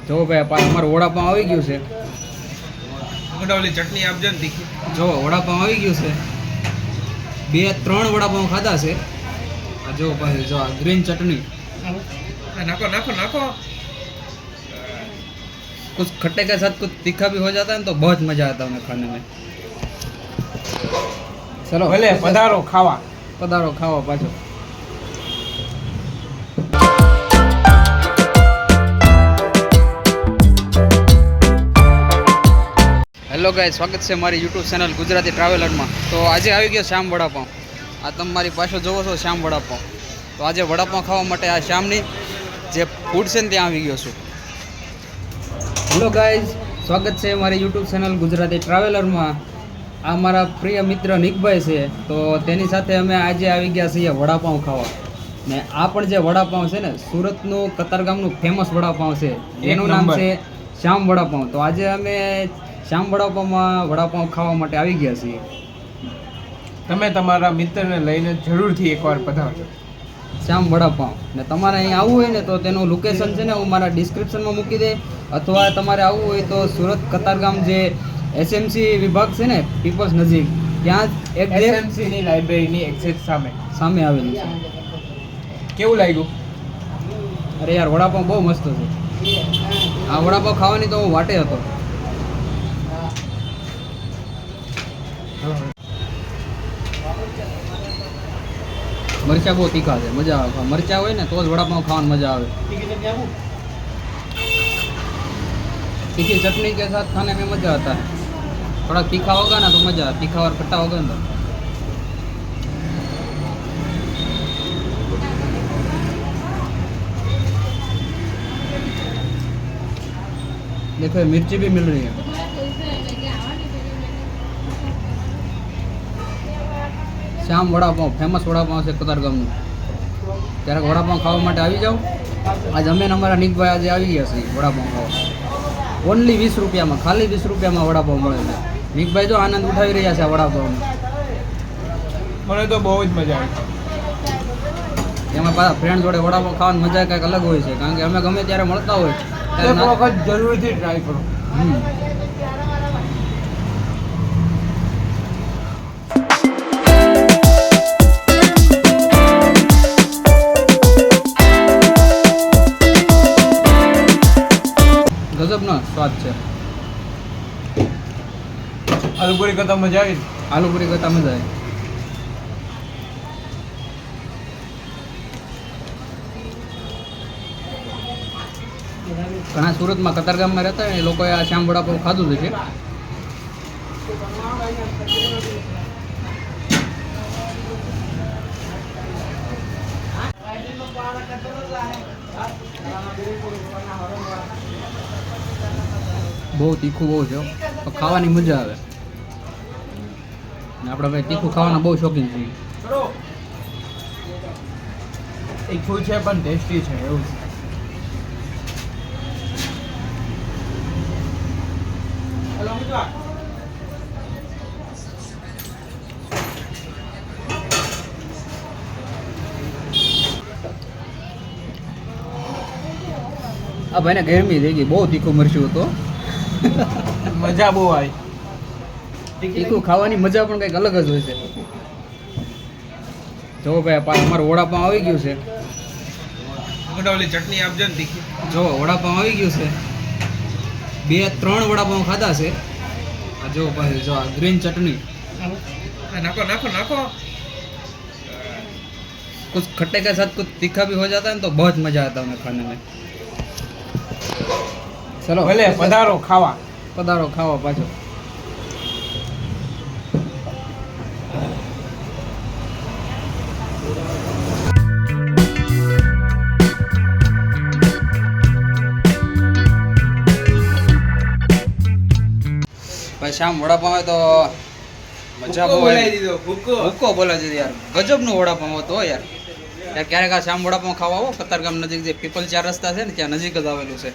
જો ભાઈ પાછું અમારું વડાપાઉં આવી ગયું છે. ઓલી ચટણી આપજો ને તીખી. જો વડાપાઉં આવી ગયું છે. 2-3 વડાપાઉં ખાધા છે. આ જો ભાઈ જો આ ગ્રીન ચટણી. नाको नाको नाको कुछ खट्टे के साथ कुछ तीखा भी हो जाता है ना तो बहुत मजा आता है उन्हें खाने में. चलो भले पधारो खावा. पधारो खावा पाछो. હેલો ગાઈસ, સ્વાગત છે મારી યુટ્યુબ ચેનલ ગુજરાતી ટ્રાવેલરમાં. તો આજે આવી ગયો શ્યામ વડાપાઉં. આ તમે મારી પાછળ જોવો છો શ્યામ વડાપાઉં. તો આજે વડાપાઉં ખાવા માટે આ શ્યામની જે ફૂડ છે ને ત્યાં આવી ગયો છું. હેલો ગાઈસ, સ્વાગત છે મારી યુટ્યુબ ચેનલ ગુજરાતી ટ્રાવેલરમાં. આ મારા પ્રિય મિત્ર નિકભાઈ છે. તો તેની સાથે અમે આજે આવી ગયા છીએ વડાપાઉં ખાવા. ને આ પણ જે વડાપાઉં છે ને સુરતનું કતારગામનું ફેમસ વડાપાઉં છે, એનું નામ છે શ્યામ વડાપાઉં. તો આજે અમે શ્યામ વડાપાઉંમાં વડાપાઉં ખાવા માટે આવી ગયા છીએ. તમે તમારા મિત્રને લઈને જરૂરથી એકવાર પધારજો શ્યામ વડાપાઉં. ને તમારે અહીં આવવું હોય ને તો તેનું લોકેશન છે ને હું મારા ડિસ્ક્રિપ્શનમાં મૂકી દે, અથવા તમારે આવવું હોય તો સુરત કતારગામ જે એસએમસી વિભાગ છે ને પીપલ્સ નજીક, ત્યાં એસએમસીની લાઇબ્રેરીની એક્ઝેક્ટ સામે આવેલું છે. કેવું લાગ્યું? અરે યાર, વડાપાઉં બહુ મસ્ત છે. આ વડાપાઉં ખાવાની તો હું વાટે હતો. મરચા બહુ તીખા છે, મજા આવે. મરચા હોય ને તો જ વડાપાઉં ખાવાની મજા આવે. तीखी चटनी के साथ खाने में मज़ा आता है. थोड़ा तीखा होगा ना तो मज़ा, तीखा और खट्टा होगा ना. देखो मिर्ची भी मिल रही है. श्याम वड़ापाव फेमस वड़ापाव છે કતારગામનું. ત્યારે વડાપાઉં ખાવા માટે આવી જાઓ. આજ અમે અમારા નિકભાઈ આજે આવી ગયા છીએ વડાપાઉં ખાવા. ઓનલી 20 રૂપિયામાં, ખાલી 20 રૂપિયામાં વડાપાઉં મળે છે. નિકભાઈ જો આનંદ ઉઠાવી રહ્યા છે આ વડાપાઉંનો. મને તો બહુ જ મજા આવી. એમાં પાછા ફ્રેન્ડ જોડે વડાપાઉં ખાવાની મજા કંઈક અલગ હોય છે, કારણ કે અમે ગમે ત્યારે મળતા હોય એક વખત જરૂરથી ટ્રાય કરો. ગજબનો સ્વાદ છે. આલુપુરી કરતા મજા આવી. આલુપુરી કરતા મજા આવી. ઘણા સુરતમાં કતારગામમાં રહેતા હોય એ લોકોએ આ શ્યામ વડાપાઉં ખાધું છે. બહુ તીખું બહુ છે, તો ખાવાની મજા આવે. ને આપણે ભાઈ તીખું ખાવાના બહુ શોખીન છીએ. તીખું છે પણ ટેસ્ટી છે એવું છે. આ ભાઈને ગરમી થઈ ગઈ, બહુ તીખું મરચું હતું. મજા બહુ આવી. તીખું ખાવાની મજા પણ કંઈક અલગ જ હોય છે. જો ભાઈ પાછું અમારું વડાપાઉં આવી ગયું છે. ઓલી ચટણી આપજો ને તીખી. જો વડાપાઉં આવી ગયું છે. 2-3 વડાપાઉં ખાધા છે. આ જો ભાઈ જો આ ગ્રીન ચટણી. નાકો નાકો નાકો कुछ खट्टे के साथ कुछ तीखा भी हो जाता है ना तो बहुत मजा आता है उन्हें खाने में. चलो ભલે પધારો ખાવા. પધારો ખાવા પાછો. ભાઈ શ્યામ વડાપાઉં હોય તો મજા બહુ બોલાવી દીધો. ભૂકો બોલાવી દીધો યાર. ગજબનું વડાપાઉં હતો યાર. ક્યારેક આ શ્યામ વડાપાઉં ખાવા આવો. કતારગામ નજીક જે પીપલ 4 રસ્તા છે ને ત્યાં નજીક જ આવેલું છે.